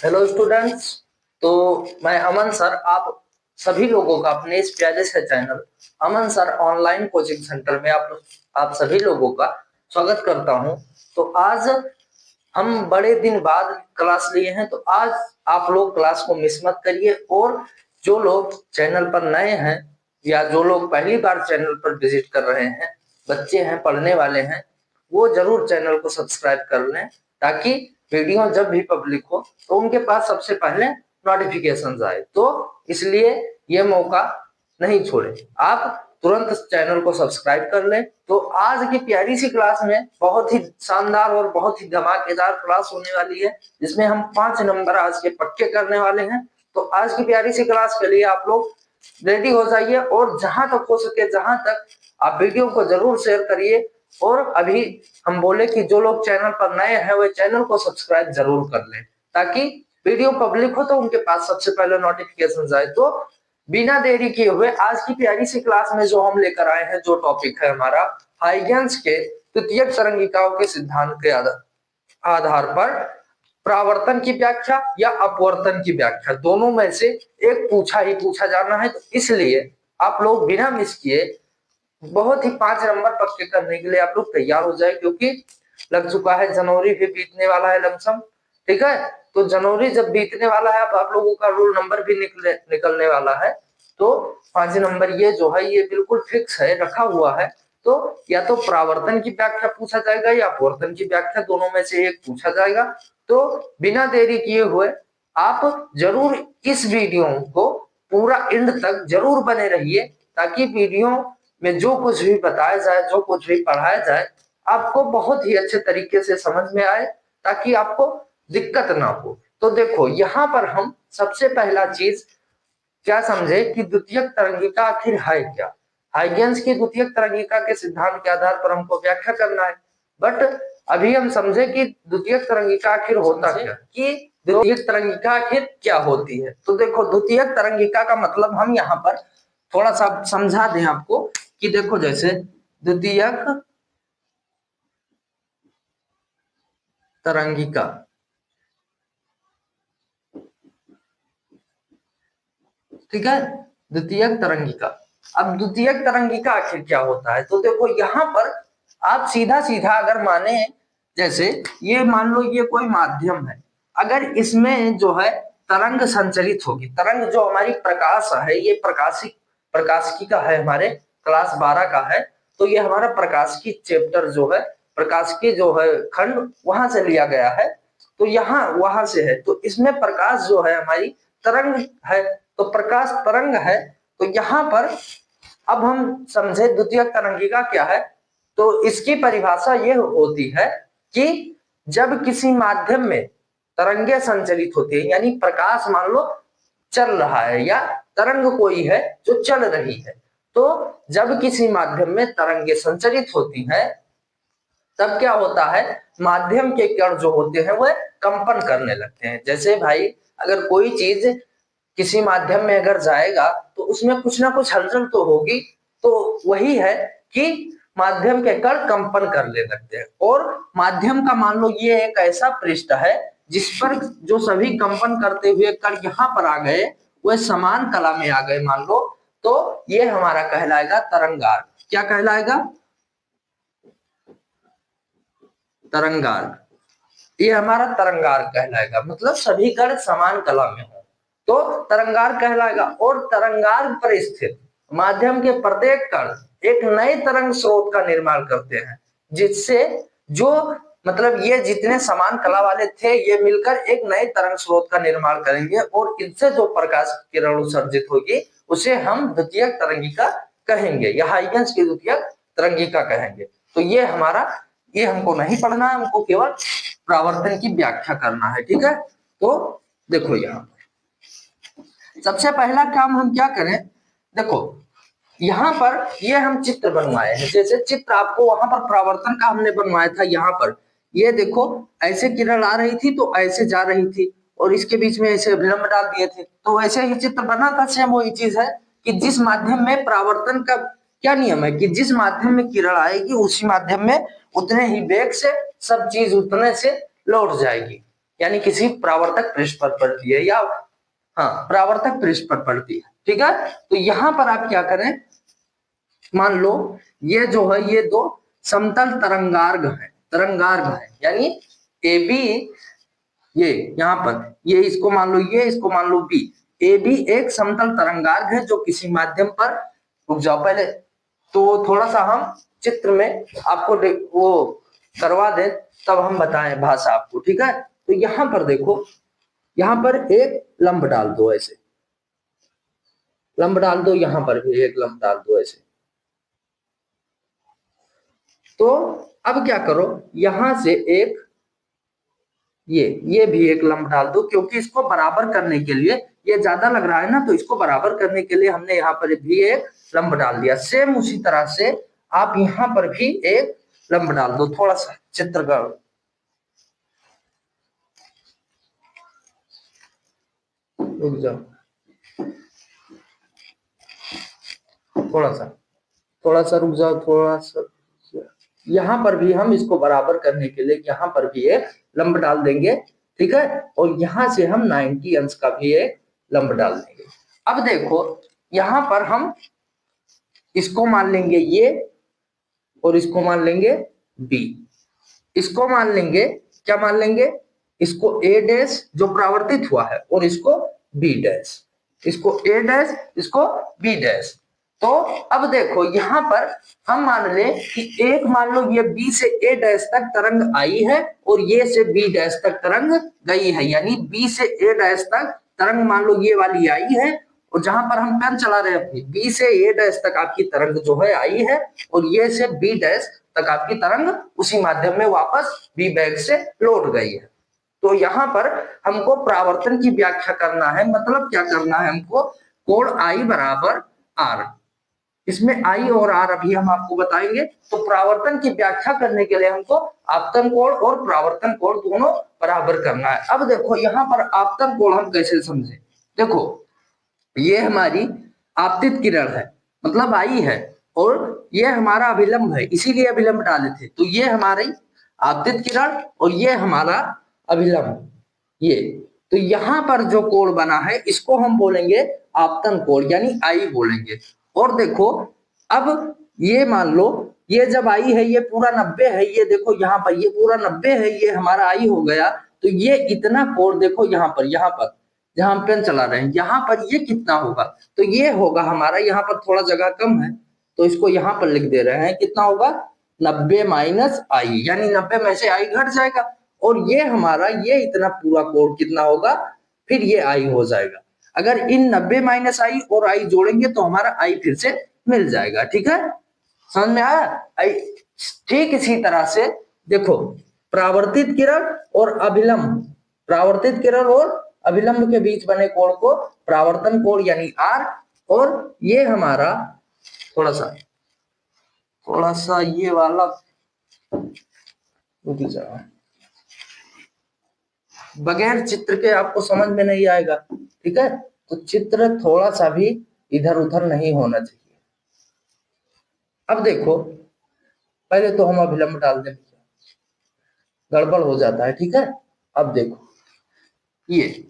Hello students. तो मैं अमन sir आप सभी लोगों का अपने इस प्यारे से चैनल अमन सर ऑनलाइन कोचिंग सेंटर में आप सभी लोगों का स्वागत करता हूं। तो आज हम बड़े दिन बाद क्लास लिए हैं, तो आज आप लोग क्लास को मिस मत करिए। और जो लोग चैनल पर नए हैं या जो लोग पहली बार चैनल पर विजिट कर रहे हैं, बच्चे हैं, पढ़ने वाले हैं, वो जरूर चैनल को सब्सक्राइब कर लें, ताकि वीडियो जब भी पब्लिक हो तो उनके पास सबसे पहले नोटिफिकेशन आए। तो इसलिए ये मौका नहीं छोड़े, आप तुरंत चैनल को सब्सक्राइब कर लें। तो आज की प्यारी सी क्लास में बहुत ही शानदार और बहुत ही धमाकेदार क्लास होने वाली है, जिसमें हम 5 नंबर आज के पक्के करने वाले हैं। तो आज की प्यारी सी क्लास के लिए आप लोग रेडी हो जाइए, और जहां तक हो सके, जहां तक आप वीडियो को जरूर शेयर करिए। और अभी हम बोले कि जो लोग चैनल पर नए हैं वे चैनल को सब्सक्राइब जरूर कर लें, ताकि वीडियो पब्लिक हो तो उनके पास सबसे पहले नोटिफिकेशन जाए। तो बिना देरी किए हुए आज की प्यारी सी क्लास में जो हम लेकर आए हैं, जो टॉपिक है हमारा हाइगेंस के तृतीयक तरंगिकाओं के सिद्धांत के आधार पर परावर्तन की व्याख्या या अपवर्तन की व्याख्या, दोनों में से एक पूछा ही पूछा जाना है। तो इसलिए आप लोग बिना मिस किए बहुत ही 5 नंबर पक्के करने के लिए आप लोग तैयार हो जाए, क्योंकि लग चुका है, जनवरी भी बीतने वाला है लमसम। ठीक है, तो जनवरी जब बीतने वाला है, अब आप लोगों का रोल नंबर भी निकलने वाला है। तो 5 नंबर ये जो है ये बिल्कुल फिक्स है, रखा हुआ है। तो या तो परावर्तन की व्याख्या पूछा जाएगा या अपवर्तन की व्याख्या, दोनों में से एक पूछा जाएगा। तो बिना देरी किए हुए आप जरूर इस वीडियो को पूरा एंड तक जरूर बने रहिए, ताकि वीडियो में जो कुछ भी बताया जाए, जो कुछ भी पढ़ाया जाए, आपको बहुत ही अच्छे तरीके से समझ में आए, ताकि आपको दिक्कत ना हो। तो देखो, यहाँ पर हम सबसे पहला चीज क्या समझे कि द्वितीयक तरंगिका आखिर है क्या। हाइगेंस की द्वितीयक तरंगिका के सिद्धांत के आधार पर हमको व्याख्या करना है। बट अभी हम समझे कि द्वितीयक तरंगिका आखिर होता क्या, कि द्वितीयक तरंगिका आखिर क्या होती है। तो देखो, द्वितीयक तरंगिका का मतलब हम यहाँ पर थोड़ा सा समझा दें आपको, कि देखो जैसे द्वितीयक तरंगिका, ठीक है, द्वितीयक तरंगिका। अब द्वितीयक तरंगिका आखिर क्या होता है, तो देखो यहाँ पर आप सीधा सीधा अगर माने, जैसे ये मान लो ये कोई माध्यम है, अगर इसमें जो है तरंग संचरित होगी, तरंग जो हमारी प्रकाश है, ये प्रकाशिकी का है, हमारे क्लास 12 का है। तो ये हमारा प्रकाशिकी चैप्टर जो है, प्रकाशिकी जो है खंड, वहां से लिया गया है। तो यहाँ वहां से है, तो इसमें प्रकाश जो है हमारी तरंग है, तो प्रकाश तरंग है। तो यहाँ पर अब हम समझे द्वितीयक तरंगिका क्या है। तो इसकी परिभाषा ये होती है कि जब किसी माध्यम में तरंगे संचलित होती है, यानी प्रकाश मान लो चल रहा है, या तरंग कोई है जो चल रही है, तो जब किसी माध्यम में तरंगे संचरित होती हैं, तब क्या होता है, माध्यम के कण जो होते हैं वह कंपन करने लगते हैं। जैसे भाई, अगर कोई चीज किसी माध्यम में अगर जाएगा तो उसमें कुछ ना कुछ हलचल तो होगी। तो वही है कि माध्यम के कण कंपन करने लगते हैं। और माध्यम का मान लो ये एक ऐसा पृष्ठ है जिस पर जो सभी कंपन करते हुए कण यहाँ पर आ गए, वह समान कला में आ गए मान लो, तो ये हमारा कहलाएगा तरंगार्ग। क्या कहलाएगा? तरंगार्ग। ये हमारा तरंगार्ग कहलाएगा, मतलब सभी कण समान कला में हो तो तरंगार्ग कहलाएगा। और तरंगार्ग पर स्थित माध्यम के प्रत्येक कण एक नए तरंग स्रोत का निर्माण करते हैं, जिससे जो मतलब ये जितने समान कला वाले थे, ये मिलकर एक नए तरंग स्रोत का निर्माण करेंगे, और इनसे जो प्रकाश किरण उत्सर्जित होगी उसे हम द्वितीयक तरंगिका कहेंगे, या हाइगेंस की द्वितीयक तरंगिका कहेंगे। तो ये हमारा, ये हमको नहीं पढ़ना है, हमको केवल परावर्तन की व्याख्या करना है। ठीक है, तो देखो यहाँ सबसे पहला काम हम क्या करें, देखो यहाँ पर ये हम चित्र बनवाए हैं। जैसे चित्र आपको वहां पर परावर्तन का हमने बनवाया था, यहाँ पर ये देखो ऐसे किरण आ रही थी तो ऐसे जा रही थी, और इसके बीच में ऐसे विलंब डाल दिए थे, तो वैसे ही चित्र बना था। सेम वही चीज है कि जिस माध्यम में परावर्तन का क्या नियम है, कि जिस माध्यम में किरण आएगी उसी माध्यम में उतने ही वेग से सब चीज उतने से लौट जाएगी। यानी किसी प्रावर्तक पृष्ठ पर पड़ती है, या हाँ प्रावर्तक पृष्ठ पर पड़ती है, ठीक है। तो यहां पर आप क्या करें, मान लो ये जो है ये दो समतल तरंगार्घ है, यानी ए बी, ये यहाँ पर ये इसको मान लो, ये इसको मान लो बी, ए बी एक समतल तरंगार्घ है जो किसी माध्यम पर, रुक जाओ पहले तो थोड़ा सा हम चित्र में आपको वो करवा दे, तब हम बताएं भाषा आपको, ठीक है। तो यहां पर देखो, यहां पर एक लंब डाल दो, ऐसे लंब डाल दो, यहां पर भी एक लंब डाल दो ऐसे। तो अब क्या करो, यहां से एक ये भी एक लंब डाल दो, क्योंकि इसको बराबर करने के लिए, ये ज्यादा लग रहा है ना, तो इसको बराबर करने के लिए हमने यहाँ पर भी एक लंब डाल दिया। सेम उसी तरह से आप यहाँ पर भी एक लंब डाल दो, थोड़ा सा चित्र का रुक जाओ, थोड़ा सा रुक जाओ, थोड़ा सा यहां पर भी हम इसको बराबर करने के लिए यहां पर भी एक लंब डाल देंगे, ठीक है। और यहां से हम 90 अंश का भी एक लंब डाल देंगे। अब देखो यहां पर हम इसको मान लेंगे ये, और इसको मान लेंगे बी, इसको मान लेंगे, क्या मान लेंगे, इसको ए डैश जो प्रावर्तित हुआ है, और इसको बी डैश, इसको ए डैश, इसको बी डैश। तो अब देखो यहां पर हम मान ले कि एक मान लो ये बी से ए डैश तक तरंग आई है, और ये से बी डैश तक तरंग गई है, यानी बी से ए डैश तक तरंग मान लो ये वाली आई है, और जहां पर हम पेन चला रहे हैं अपनी, बी से ए डैश तक आपकी तरंग जो है आई है, और ये से बी डैश तक आपकी तरंग उसी माध्यम में वापस बी बैग से लौट गई है। तो यहाँ पर हमको प्रावर्तन की व्याख्या करना है, मतलब क्या करना है हमको, कोण आई बराबर आर, इसमें आई और आर अभी हम आपको बताएंगे। तो प्रावर्तन की व्याख्या करने के लिए हमको आपतन कोण और प्रावर्तन कोण दोनों बराबर करना है। अब देखो यहाँ पर आपतन कोण हम कैसे समझे, देखो ये हमारी आपतित किरण है, मतलब आई है, और ये हमारा अभिलंब है, इसीलिए अभिलंब डाले थे। तो ये हमारी आपतित किरण और ये हमारा अभिलंब, ये तो यहाँ पर जो कोण बना है इसको हम बोलेंगे आपतन कोण, यानी आई बोलेंगे। और देखो अब ये मान लो ये जब आई है ये पूरा 90 है, ये देखो यहाँ पर ये पूरा 90 है, ये हमारा आई हो गया। तो ये इतना कोण देखो यहाँ पर जहां हम पेन चला रहे हैं, यहाँ पर ये कितना होगा, तो ये होगा हमारा, यहाँ पर थोड़ा जगह कम है तो इसको यहाँ पर लिख दे रहे हैं, कितना होगा 90 माइनस आई, यानी 90 में से आई घट जाएगा, और ये हमारा ये इतना पूरा कोण कितना होगा, फिर ये आई हो जाएगा। अगर इन 90 माइनस आई और आई जोड़ेंगे तो हमारा आई फिर से मिल जाएगा, ठीक है, समझ में आया। ठीक इसी तरह से देखो परावर्तित किरण और अभिलंब, परावर्तित किरण और अभिलंब के बीच बने कोण को परावर्तन कोण यानी आर, और ये हमारा थोड़ा सा ये वाला बगैर चित्र के आपको समझ में नहीं आएगा, ठीक है। तो चित्र थोड़ा सा भी इधर उधर नहीं होना चाहिए। अब देखो पहले तो हम अभिलंब डाल दें, गड़बड़ हो जाता है, ठीक है। अब देखो ये,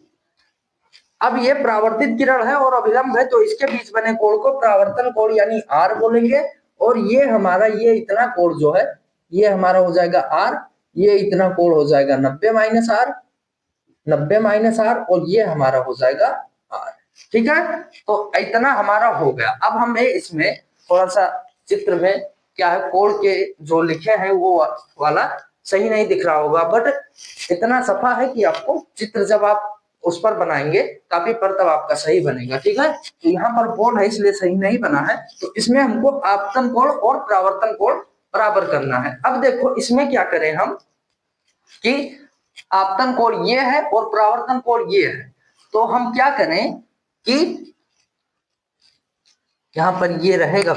अब ये परावर्तित किरण है और अभिलंब है, तो इसके बीच बने कोण को परावर्तन कोण यानी आर बोलेंगे, और ये हमारा ये इतना कोण जो है ये हमारा हो जाएगा आर, ये इतना कोण हो जाएगा 90 माइनस आर, 90 माइनस आर, और ये हमारा हो जाएगा आर, ठीक है। तो इतना हमारा हो गया। अब हमें इसमें थोड़ा सा चित्र में क्या है, कोण के जो लिखे हैं वो वाला सही नहीं दिख रहा होगा, बट इतना सफा है कि आपको चित्र जब आप उस पर बनाएंगे काफी पर तब आपका सही बनेगा, ठीक है। तो यहाँ पर बोर्ड है इसलिए सही नहीं बना है, तो इसमें हमको आपतन कोण और परावर्तन कोण बराबर करना है। अब देखो इसमें क्या करें हम कि आपतन कोण ये है और परावर्तन कोण ये है, तो हम क्या करें कि यहां पर ये रहेगा,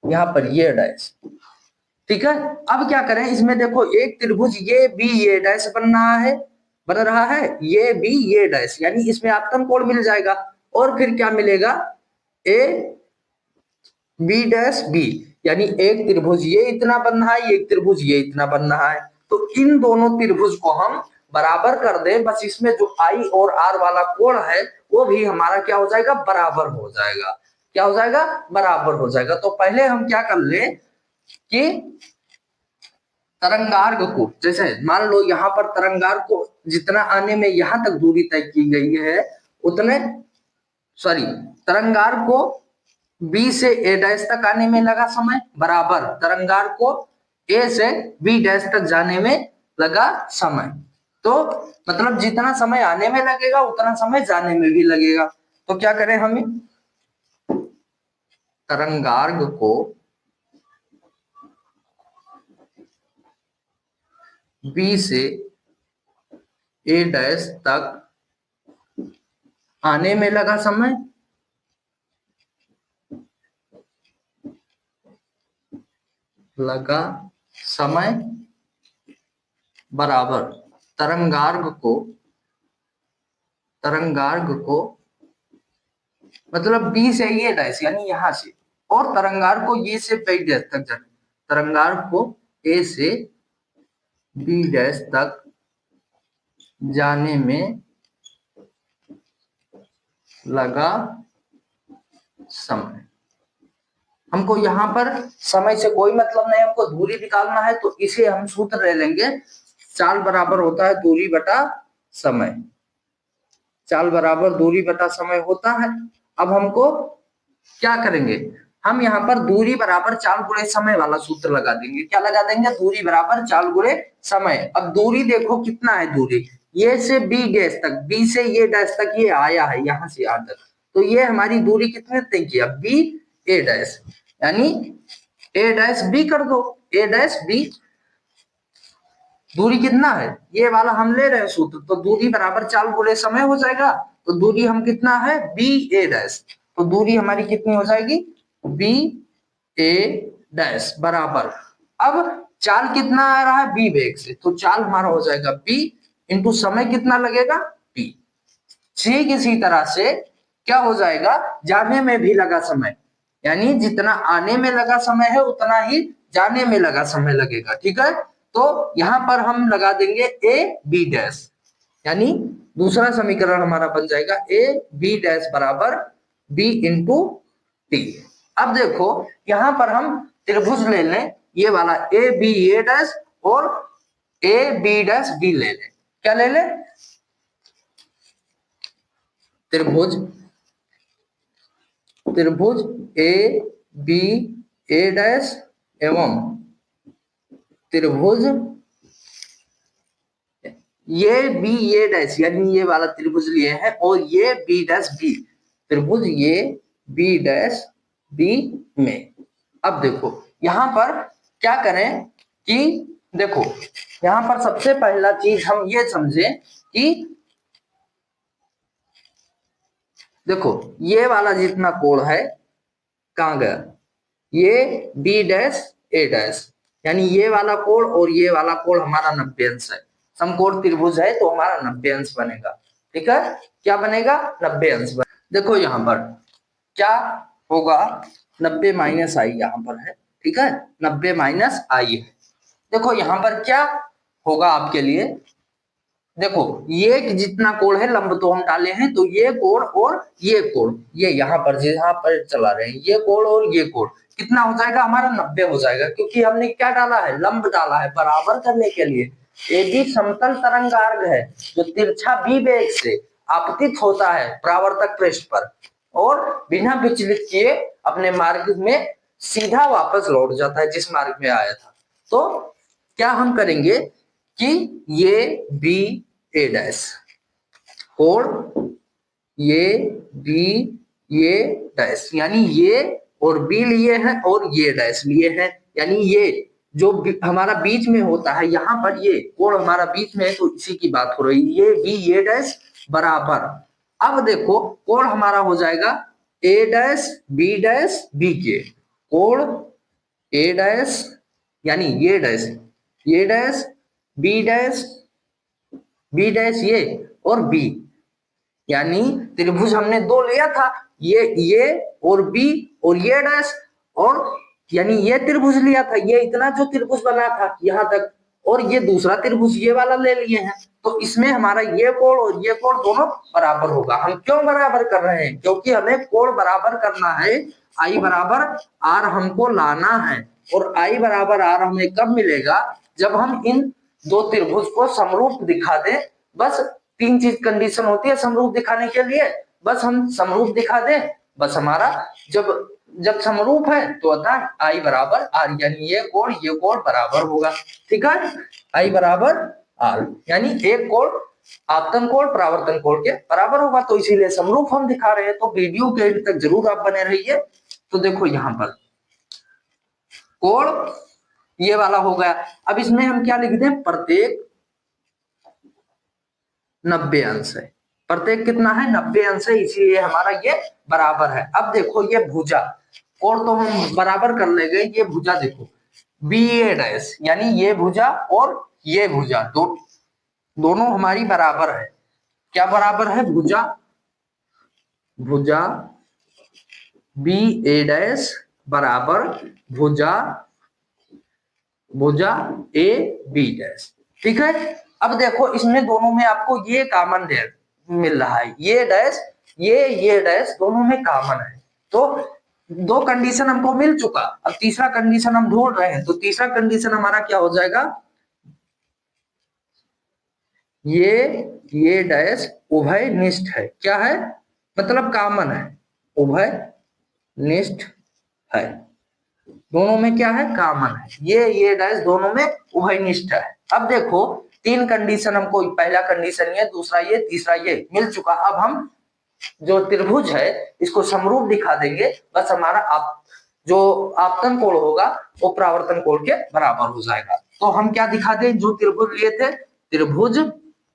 यहां पर ये डैश, ठीक है। अब क्या करें, इसमें देखो एक त्रिभुज ये बी ये डैश बन रहा है ये बी ये डैश, यानी इसमें आपतन कोण मिल जाएगा, और फिर क्या मिलेगा ए बी डैश बी, यानी एक त्रिभुज ये इतना बन रहा है, एक त्रिभुज ये इतना बन रहा है, तो इन दोनों त्रिभुज को हम बराबर कर दे, बस इसमें जो आई और आर वाला कोण है वो भी हमारा क्या हो जाएगा, बराबर हो जाएगा। क्या हो जाएगा, बराबर हो जाएगा। तो पहले हम क्या कर ले कि तरंगार्घ को, जैसे मान लो यहाँ पर तरंगार्घ को जितना आने में यहां तक दूरी तय की गई है उतने, सॉरी, तरंगार्घ को बी से ए डैश तक आने में लगा समय बराबर तरंगार्घ को ए से बी डैश तक जाने में लगा समय। तो मतलब जितना समय आने में लगेगा उतना समय जाने में भी लगेगा। तो क्या करें हम, तरंगार्घ को बी से ए डैश तक आने में लगा समय बराबर तरंगार्घ को मतलब बी से ये डैश यानी यहां से, और तरंगार्घ को ये से बी डैश तक जाने, तरंगार्घ को ए से बी डैश तक जाने में लगा समय। हमको यहाँ पर समय से कोई मतलब नहीं, हमको दूरी निकालना है, तो इसे हम सूत्र ले लेंगे, चाल बराबर होता है दूरी बटा समय। चाल बराबर दूरी बटा समय होता है। अब हमको क्या करेंगे, हम यहाँ पर दूरी बराबर चाल गुणे समय वाला सूत्र लगा देंगे। क्या लगा देंगे, दूरी बराबर चाल गुणे समय। अब दूरी देखो कितना है, दूरी ये से बी डैश तक, बी से ये डैश तक ये आया है, यहां से यहां तक, तो ये हमारी दूरी कितने तय किया, बी ए डैश, यानी ए डैश बी कर दो, ए डैश बी। दूरी कितना है, ये वाला हम ले रहे हैं सूत्र, तो दूरी बराबर चाल गुणे समय हो जाएगा। तो दूरी हम कितना है, बी ए डैश, तो दूरी हमारी कितनी हो जाएगी, बी ए डैश बराबर, अब चाल कितना आ रहा है, बी वेग से, तो चाल हमारा हो जाएगा बी इंटू समय कितना लगेगा, टी। ठीक इसी तरह से क्या हो जाएगा, जाने में भी लगा समय, यानी जितना आने में लगा समय है उतना ही जाने में लगा समय लगेगा। ठीक है, तो यहां पर हम लगा देंगे ए बी डैश, यानी दूसरा समीकरण हमारा बन जाएगा ए बी डैश बराबर बी इंटू टी। अब देखो यहां पर हम त्रिभुज ले लें, ये वाला ए बी ए डैश और ए बी डैश बी ले लें। क्या ले लें, त्रिभुज ए बी ए डैश एवं त्रिभुज ये बी ए डैश, यानी ये वाला त्रिभुज लिए हैं, और ये बी डैश बी, त्रिभुज ये बी डैश बी में। अब देखो यहां पर क्या करें कि देखो यहां पर सबसे पहला चीज हम ये समझे कि देखो ये वाला जितना कोण है कहां गया, ये बी डैश ए डैश, यानी ये वाला कोण और ये वाला कोण हमारा 90 अंश है, समकोण त्रिभुज है तो हमारा 90 अंश बनेगा। ठीक है, क्या बनेगा, 90 अंश बनेगा। देखो यहां पर क्या होगा, 90 माइनस आई यहां पर है, ठीक है, 90 माइनस आई है। देखो यहां पर क्या होगा आपके लिए, देखो ये जितना कोण है लंब तो हम डाले हैं, तो ये कोण और ये कोण, ये यहाँ पर जहां पर चला रहे हैं, ये कोण और ये कोण कितना हो जाएगा हमारा, 90 हो जाएगा, क्योंकि हमने क्या डाला है, लंब डाला है बराबर करने के लिए। ये भी समतल तरंगार्घ है जो तिरछा बी वेग से आपतित होता है परावर्तक पृष्ठ पर, और बिना विचलित किए अपने मार्ग में सीधा वापस लौट जाता है जिस मार्ग में आया था। तो क्या हम करेंगे कि ये बी ए डैश कोण, ये बी ये डैश, यानी ये और बी लिए हैं और ये डैश लिए हैं, यानी ये जो हमारा बीच में होता है, यहाँ पर ये कोण हमारा बीच में है तो इसी की बात हो रही है, ये बी ये डैश बराबर। अब देखो कोण हमारा हो जाएगा ए डैश बी के, कोण ए डैश यानी ये डैश बी डैश ये और बी, यानी त्रिभुज हमने दो लिया था, ये और बी और ये डैश, और यानी ये त्रिभुज लिया था, ये इतना जो त्रिभुज बना था यहां तक, और ये दूसरा त्रिभुज ये वाला ले लिए हैं, तो इसमें हमारा ये कोण और ये कोण दोनों बराबर होगा। हम क्यों बराबर कर रहे हैं? क्योंकि हमें कोण बराबर करना है। आई बराबर आर हमको लाना है, और आई बराबर आर हमें कब मिलेगा? जब हम इन दो त्रिभुज को समरूप दिखा दें। बस तीन चीज कंडीशन होती है समरूप दिखाने के लिए, बस हम समरूप दिखा दें, बस हमारा जब समरूप है तो अतः आई बराबर आर, यानी ये कोण बराबर होगा। ठीक है, आई बराबर आर यानी एक कोण आपतन कोण परावर्तन कोण के बराबर होगा, तो इसीलिए समरूप हम दिखा रहे हैं। तो वीडियो के एंड तक जरूर आप बने रहिए। तो देखो यहाँ पर कोण ये वाला हो गया। अब इसमें हम क्या लिख दें? प्रत्येक 90 अंश है। प्रत्येक कितना है? 90 अंश है, इसीलिए हमारा ये बराबर है। अब देखो ये भुजा, कोण तो हम बराबर कर लेंगे। ये भुजा देखो बी ए डैश, यानी ये भुजा और ये भुजा दोनों हमारी बराबर है। क्या बराबर है? भुजा बी ए डैश बराबर भुजा ए बी डैश। ठीक है, अब देखो इसमें दोनों में आपको ये कॉमन मिल रहा है, ये डैश ये डैश दोनों में कॉमन है। तो दो कंडीशन हमको मिल चुका, अब तीसरा कंडीशन हम ढूंढ रहे हैं। तो तीसरा कंडीशन हमारा क्या हो जाएगा? ये डैश उभय निष्ठ है। क्या है? मतलब कॉमन है, उभय निष्ठ है। दोनों में क्या है? कॉमन है। ये डैश दोनों में उभय निष्ठ है। अब देखो तीन कंडीशन हमको, पहला कंडीशन ये, दूसरा ये, तीसरा ये मिल चुका। अब हम जो त्रिभुज है इसको समरूप दिखा देंगे, बस हमारा जो आपतन कोण होगा वो परावर्तन कोण के बराबर हो जाएगा। तो हम क्या दिखा दें? जो त्रिभुज लिए थे, त्रिभुज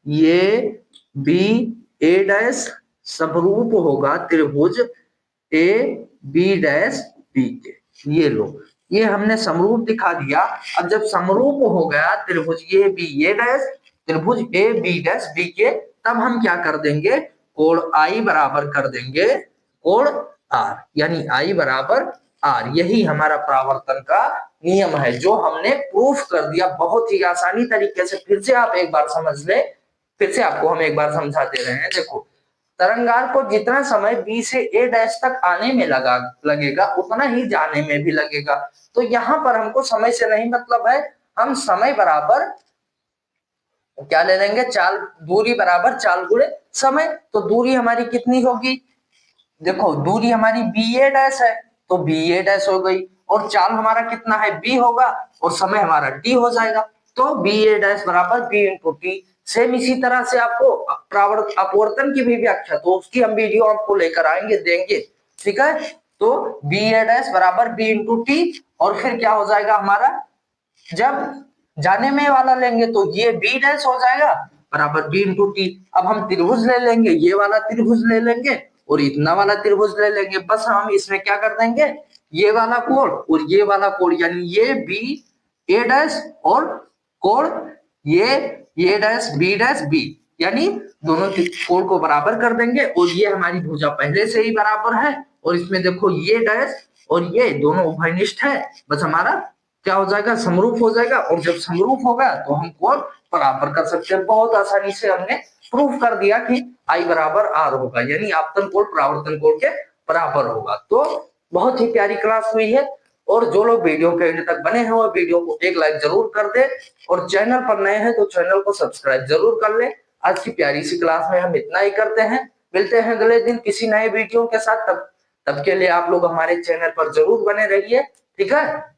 ये बी ए डैश समरूप होगा त्रिभुज ए बी डैश बी के। ये लो, ये हमने समरूप दिखा दिया। अब जब समरूप हो गया त्रिभुज ए बी ए डैश त्रिभुज ए बी डैश बी के, तब हम क्या कर देंगे? कोण आई बराबर कर देंगे कोण आर, यानी आई बराबर आर। यही हमारा परावर्तन का नियम है, जो हमने प्रूफ कर दिया बहुत ही आसानी तरीके से। फिर से आप एक बार समझ ले, फिर से आपको हम एक बार समझा दे रहे हैं। देखो तरंगार को जितना समय बी से ए डैश तक आने में लगेगा उतना ही जाने में भी लगेगा। तो यहाँ पर हमको समय से नहीं मतलब है, हम समय बराबर क्या ले लेंगे? चाल, दूरी बराबर चाल गुणे समय। तो दूरी हमारी कितनी होगी? देखो दूरी हमारी बी ए डैश है, तो बी ए डैश हो गई, और चाल हमारा कितना है? बी होगा, और समय हमारा टी हो जाएगा। तो बी ए डैश बराबर बी इंटू टी। सेम इसी तरह से आपको अपवर्तन की भी व्याख्या, तो उसकी हम वीडियो आपको लेकर आएंगे, देंगे। ठीक है, तो बी ए डैश बराबर बी इंटू टी, और फिर क्या हो जाएगा हमारा? जब जाने में वाला लेंगे तो ये बी डैश हो जाएगा बराबर बी इंटू टी। अब हम त्रिभुज ले लेंगे, ये वाला त्रिभुज ले लेंगे और इतना वाला त्रिभुज ले लेंगे। बस हम इसमें क्या कर देंगे? ये वाला कोण और ये वाला कोण, यानी ये बी ए डैश और कोण ये डैश बी, यानी दोनों कोण को बराबर कर देंगे। और ये हमारी भुजा पहले से ही बराबर है, और इसमें देखो ये डैश और ये दोनों उभयनिष्ठ है। बस हमारा क्या हो जाएगा? समरूप हो जाएगा। और जब समरूप होगा तो हम कोण बराबर कर सकते हैं। बहुत आसानी से हमने प्रूफ कर दिया कि आई बराबर आर होगा, यानी आपतन कोण परावर्तन कोण के बराबर होगा। तो बहुत ही प्यारी क्लास हुई है, और जो लोग वीडियो के एंड तक बने हैं वो वीडियो को एक लाइक जरूर कर दे, और चैनल पर नए हैं तो चैनल को सब्सक्राइब जरूर कर ले। आज की प्यारी सी क्लास में हम इतना ही करते हैं, मिलते हैं अगले दिन किसी नए वीडियो के साथ। तब के लिए आप लोग हमारे चैनल पर जरूर बने रहिए। ठीक है।